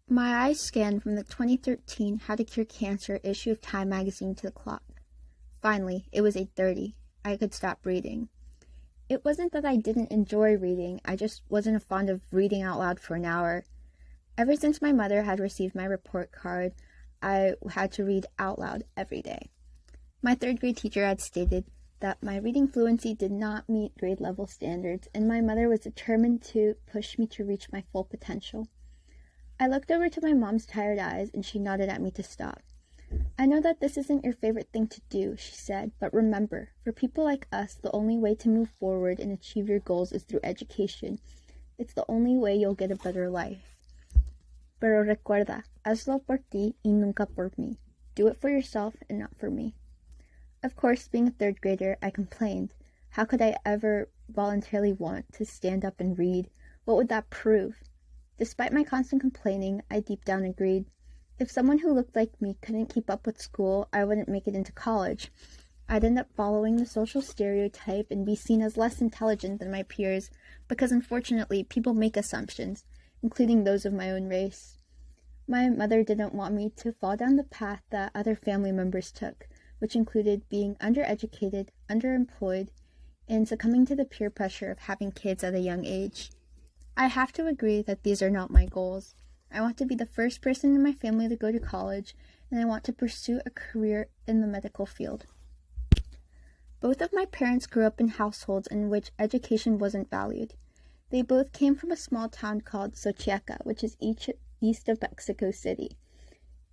My eyes scanned from the 2013 How to Cure Cancer issue of Time magazine to the clock. Finally, it was 8:30. I could stop reading. It wasn't that I didn't enjoy reading, I just wasn't fond of reading out loud for an hour. Ever since my mother had received my report card, I had to read out loud every day. My third grade teacher had stated that my reading fluency did not meet grade level standards, and my mother was determined to push me to reach my full potential. I looked over to my mom's tired eyes, and she nodded at me to stop. "I know that this isn't your favorite thing to do," she said, "but remember, for people like us, the only way to move forward and achieve your goals is through education. It's the only way you'll get a better life. Pero recuerda, hazlo por ti y nunca por mí. Do it for yourself and not for me." Of course, being a third grader, I complained. How could I ever voluntarily want to stand up and read? What would that prove? Despite my constant complaining, I deep down agreed. If someone who looked like me couldn't keep up with school, I wouldn't make it into college. I'd end up following the social stereotype and be seen as less intelligent than my peers, because unfortunately, people make assumptions, including those of my own race. My mother didn't want me to fall down the path that other family members took, which included being undereducated, underemployed, and succumbing to the peer pressure of having kids at a young age. I have to agree that these are not my goals. I want to be the first person in my family to go to college, and I want to pursue a career in the medical field. Both of my parents grew up in households in which education wasn't valued. They both came from a small town called Xochiaca, which is east of Mexico City.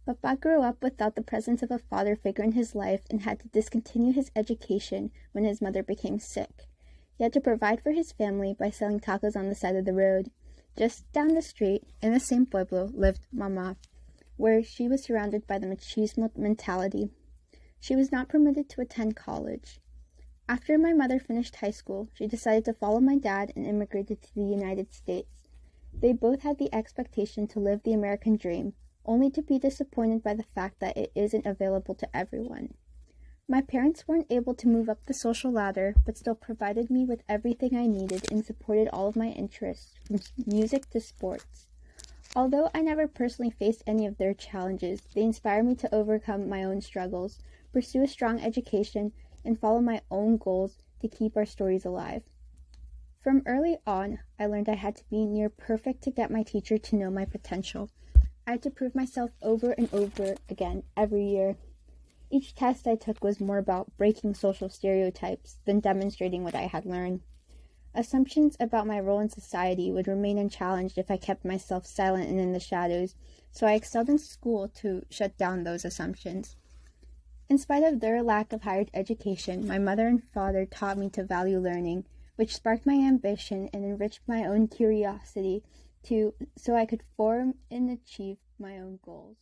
Papa grew up without the presence of a father figure in his life and had to discontinue his education when his mother became sick. He had to provide for his family by selling tacos on the side of the road. Just down the street, in the same pueblo, lived Mama, where she was surrounded by the machismo mentality. She was not permitted to attend college. After my mother finished high school, she decided to follow my dad and immigrated to the United States. They both had the expectation to live the American dream, only to be disappointed by the fact that it isn't available to everyone. My parents weren't able to move up the social ladder, but still provided me with everything I needed and supported all of my interests, from music to sports. Although I never personally faced any of their challenges, they inspired me to overcome my own struggles, pursue a strong education, and follow my own goals to keep our stories alive. From early on, I learned I had to be near perfect to get my teacher to know my potential. I had to prove myself over and over again every year. Each test I took was more about breaking social stereotypes than demonstrating what I had learned. Assumptions about my role in society would remain unchallenged if I kept myself silent and in the shadows, so I excelled in school to shut down those assumptions. In spite of their lack of higher education, my mother and father taught me to value learning, which sparked my ambition and enriched my own curiosity so I could form and achieve my own goals.